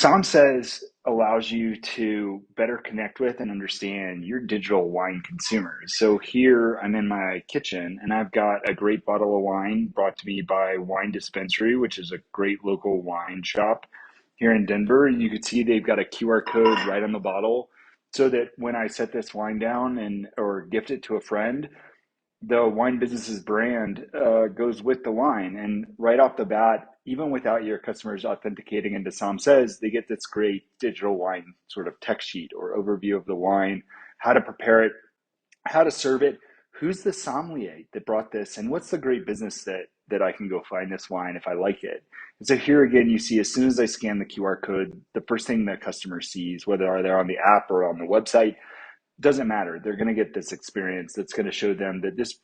Somm says allows you to better connect with and understand your digital wine consumers. So here I'm in my kitchen and I've got a great bottle of wine brought to me by Wine Dispensary, which is a great local wine shop here in Denver. And you can see they've got a QR code right on the bottle so that when I set this wine down and or gift it to a friend, the wine business's brand goes with the wine. And right off the bat, even without your customers authenticating into Somm Says, they get this great digital wine sort of tech sheet or overview of the wine, how to prepare it, how to serve it, who's the sommelier that brought this, and what's the great business that I can go find this wine if I like it. And so here again, you see as soon as I scan the QR code, the first thing the customer sees, whether they're on the app or on the website, doesn't matter. They're going to get this experience that's going to show them that this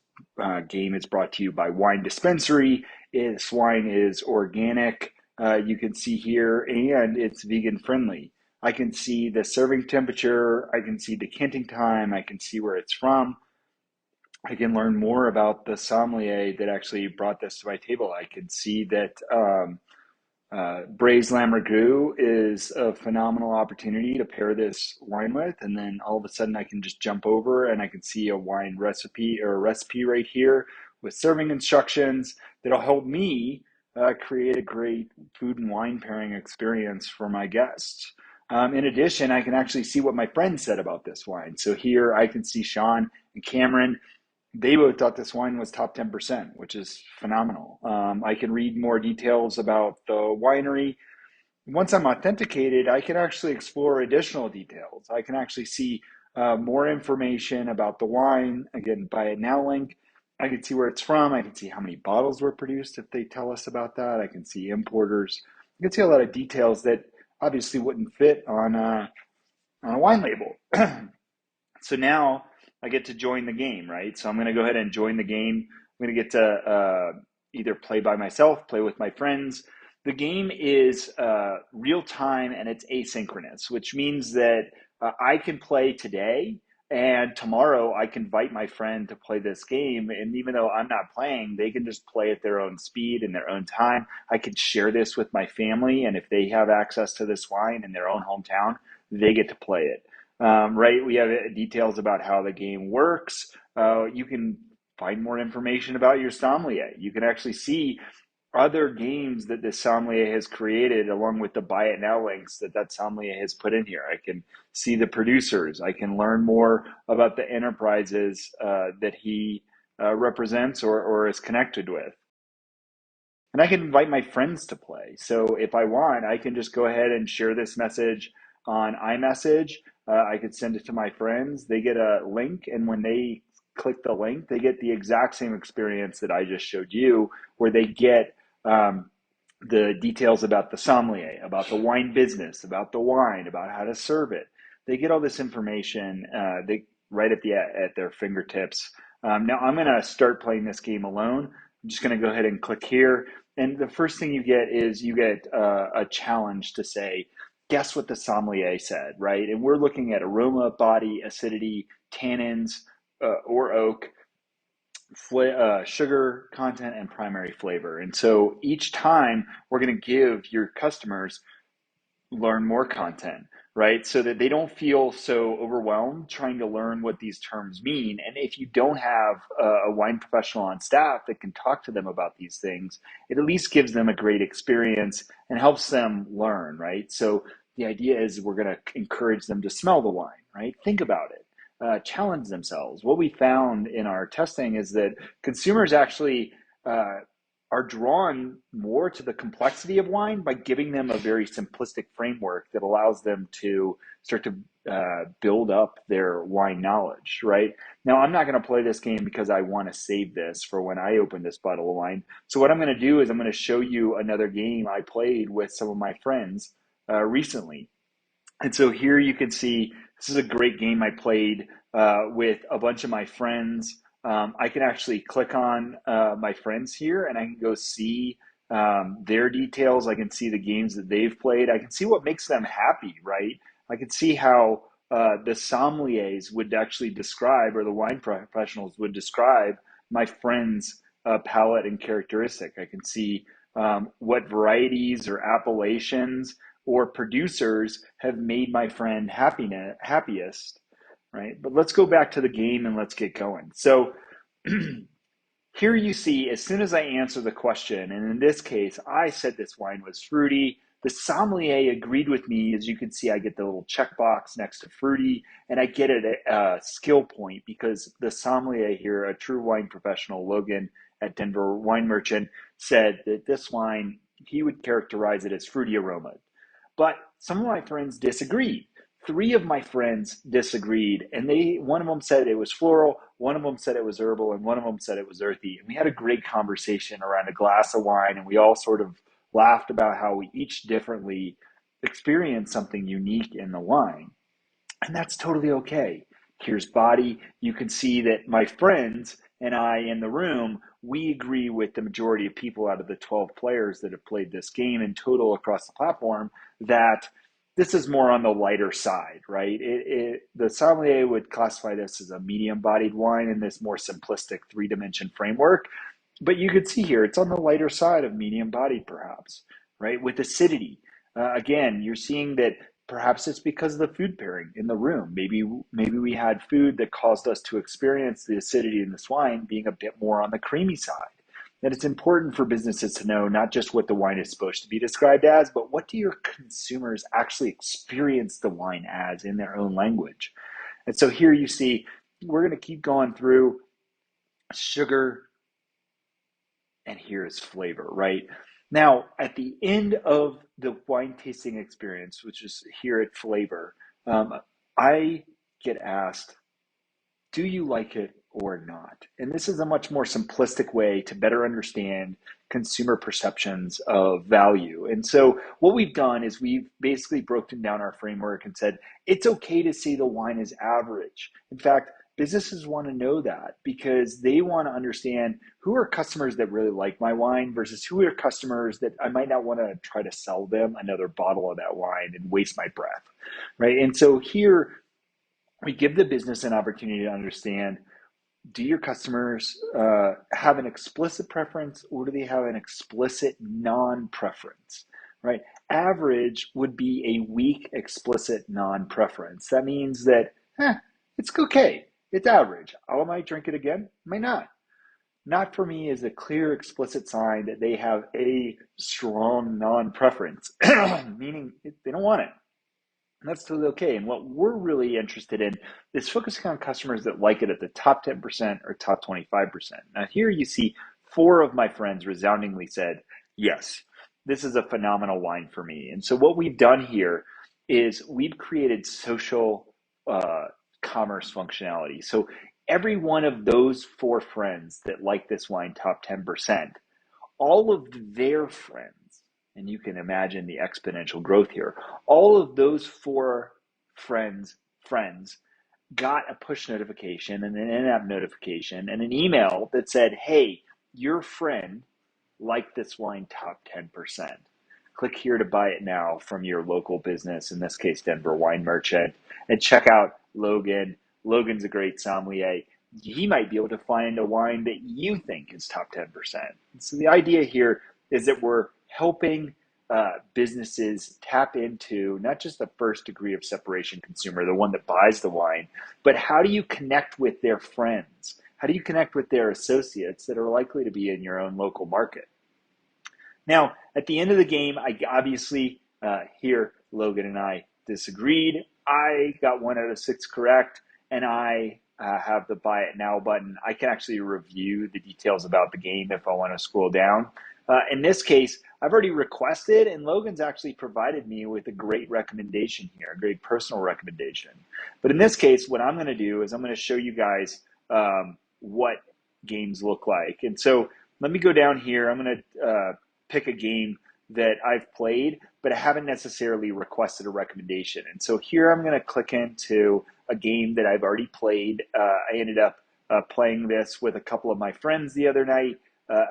game is brought to you by Wine Dispensary. This wine is organic, you can see here, and it's vegan friendly. I can see the serving temperature, I can see decanting time, I can see where it's from. I can learn more about the sommelier that actually brought this to my table. I can see that braised lamb ragu is a phenomenal opportunity to pair this wine with, and then all of a sudden I can just jump over and I can see a wine recipe or a recipe right here with serving instructions that'll help me create a great food and wine pairing experience for my guests. In addition, I can actually see what my friends said about this wine. So here I can see Sean and Cameron. They both thought this wine was top 10%, which is phenomenal. I can read more details about the winery. Once I'm authenticated, I can actually explore additional details. I can actually see more information about the wine. Again, buy it now link. I can see where it's from. I can see how many bottles were produced if they tell us about that. I can see importers. I can see a lot of details that obviously wouldn't fit on a wine label. So now I get to join the game, right? So I'm going to go ahead and join the game. I'm going to get to either play by myself, play with my friends. The game is real time and it's asynchronous, which means that I can play today and tomorrow I can invite my friend to play this game. And even though I'm not playing, they can just play at their own speed and their own time. I can share this with my family. And if they have access to this wine in their own hometown, they get to play it. Right? We have details about how the game works. You can find more information about your sommelier. You can actually see other games that the sommelier has created along with the buy it now links that sommelier has put in here. I can see the producers. I can learn more about the enterprises that he represents or is connected with. And I can invite my friends to play. So if I want, I can just go ahead and share this message on iMessage. I could send it to my friends. They get a link, and when they click the link, they get the exact same experience that I just showed you, where they get the details about the sommelier, about the wine business, about the wine, about how to serve it. They get all this information right at their fingertips. Now I'm going to start playing this game alone. I'm just going to go ahead and click here. And the first thing you get is you get a challenge to say, guess what the sommelier said, right? And we're looking at aroma, body, acidity, tannins, or oak, sugar content, and primary flavor. And so each time we're going to give your customers learn more content, right? So that they don't feel so overwhelmed trying to learn what these terms mean. And if you don't have a wine professional on staff that can talk to them about these things, it at least gives them a great experience and helps them learn, right? So the idea is we're going to encourage them to smell the wine, right? Think about it. Challenge themselves. What we found in our testing is that consumers actually are drawn more to the complexity of wine by giving them a very simplistic framework that allows them to start to build up their wine knowledge, right? Now, I'm not going to play this game because I want to save this for when I open this bottle of wine. So what I'm going to do is I'm going to show you another game I played with some of my friends recently. And so here you can see this is a great game I played with a bunch of my friends. I can actually click on my friends here and I can go see their details. I can see the games that they've played. I can see what makes them happy, right? I can see how the sommeliers would actually describe, or the wine professionals would describe my friends' palate and characteristic. I can see what varieties or appellations or producers have made my friend happiest, right? But let's go back to the game and let's get going. So here you see, as soon as I answer the question, and in this case, I said this wine was fruity. The sommelier agreed with me. As you can see, I get the little checkbox next to fruity, and I get a skill point because the sommelier here, a true wine professional, Logan at Denver Wine Merchant, said that this wine, he would characterize it as fruity aroma. But some of my friends disagreed. Three of my friends disagreed, and one of them said it was floral, one of them said it was herbal, and one of them said it was earthy. And we had a great conversation around a glass of wine, and we all sort of laughed about how we each differently experienced something unique in the wine. And that's totally okay. Here's body. You can see that my friends and I in the room, we agree with the majority of people out of the 12 players that have played this game in total across the platform that this is more on the lighter side, right? The sommelier would classify this as a medium-bodied wine in this more simplistic three-dimension framework. But you could see here, it's on the lighter side of medium bodied, perhaps, right? With acidity. Again, you're seeing that perhaps it's because of the food pairing in the room. Maybe we had food that caused us to experience the acidity in this wine being a bit more on the creamy side. That it's important for businesses to know not just what the wine is supposed to be described as, but what do your consumers actually experience the wine as in their own language. And so here you see, we're going to keep going through sugar, and here is flavor, right? Now, at the end of the wine tasting experience, which is here at flavor, I get asked, do you like it or not? And this is a much more simplistic way to better understand consumer perceptions of value. And so what we've done is we've basically broken down our framework and said, it's okay to say the wine is average. In fact, businesses want to know that because they want to understand who are customers that really like my wine versus who are customers that I might not want to try to sell them another bottle of that wine and waste my breath, right? And so here we give the business an opportunity to understand, do your customers have an explicit preference or do they have an explicit non-preference, right? Average would be a weak explicit non-preference. That means that it's okay. It's average. I might drink it again, might not. Not for me is a clear explicit sign that they have a strong non-preference, meaning they don't want it. And that's totally okay. And what we're really interested in is focusing on customers that like it at the top 10% or top 25%. Now, here you see four of my friends resoundingly said, yes, this is a phenomenal wine for me. And so what we've done here is we've created social commerce functionality. So every one of those four friends that like this wine top 10%, all of their friends, and you can imagine the exponential growth here, all of those four friends got a push notification and an in-app notification and an email that said, hey, your friend liked this wine top 10%. Click here to buy it now from your local business, in this case, Denver Wine Merchant, and check out Logan. Logan's a great sommelier. He might be able to find a wine that you think is top 10%. So the idea here is that we're helping businesses tap into not just the first degree of separation consumer, the one that buys the wine, but how do you connect with their friends? How do you connect with their associates that are likely to be in your own local market? Now, at the end of the game, I obviously, here, Logan and I disagreed. I got 1 out of 6 correct, and I have the buy it now button. I can actually review the details about the game if I want to scroll down. In this case, I've already requested, and Logan's actually provided me with a great recommendation here, a great personal recommendation. But in this case, what I'm going to do is I'm going to show you guys what games look like. And so let me go down here. I'm going to pick a game that I've played, but I haven't necessarily requested a recommendation. And so here I'm going to click into a game that I've already played. I ended up playing this with a couple of my friends the other night.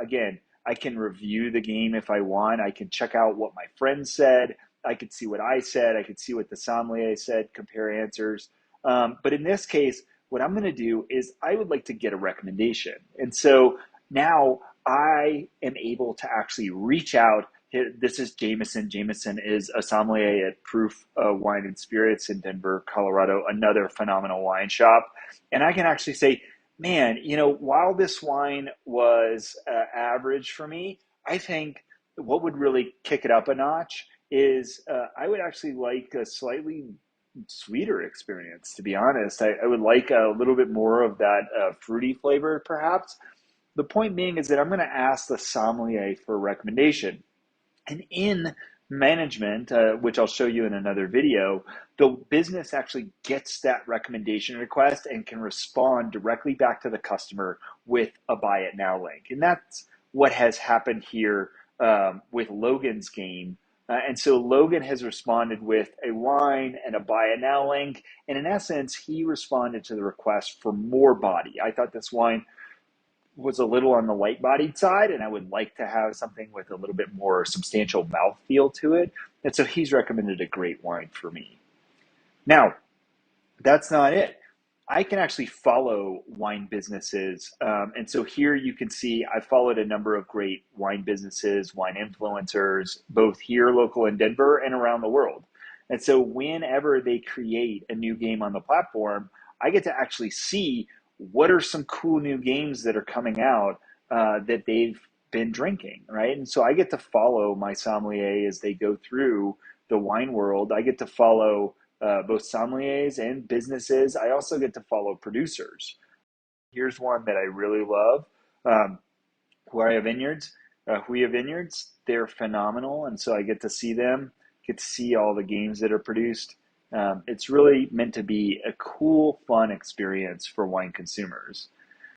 Again, I can review the game if I want. I can check out what my friends said. I could see what I said. I could see what the sommelier said, compare answers. But in this case, what I'm going to do is I would like to get a recommendation. And so now I am able to actually reach out This is Jameson. Jameson is a sommelier at Proof Wine and Spirits in Denver, Colorado, another phenomenal wine shop. And I can actually say, man, while this wine was average for me, I think what would really kick it up a notch is I would actually like a slightly sweeter experience, to be honest. I would like a little bit more of that fruity flavor, perhaps. The point being is that I'm going to ask the sommelier for a recommendation. And in management, which I'll show you in another video, the business actually gets that recommendation request and can respond directly back to the customer with a buy it now link. And that's what has happened here with Logan's game. And so Logan has responded with a wine and a buy it now link. And in essence, he responded to the request for more body. I thought this wine was a little on the light bodied side, and I would like to have something with a little bit more substantial mouthfeel to it. And so he's recommended a great wine for me. Now, that's not it. I can actually follow wine businesses. And so here you can see I followed a number of great wine businesses, wine influencers, both here local in Denver and around the world. And so whenever they create a new game on the platform, I get to actually see what are some cool new games that are coming out that they've been drinking, right? And so I get to follow my sommelier as they go through the wine world. I get to follow both sommeliers and businesses. I also get to follow producers. Here's one that I really love. Huaya Vineyards. Huya Vineyards, they're phenomenal. And so I get to see them, get to see all the games that are produced. It's really meant to be a cool, fun experience for wine consumers.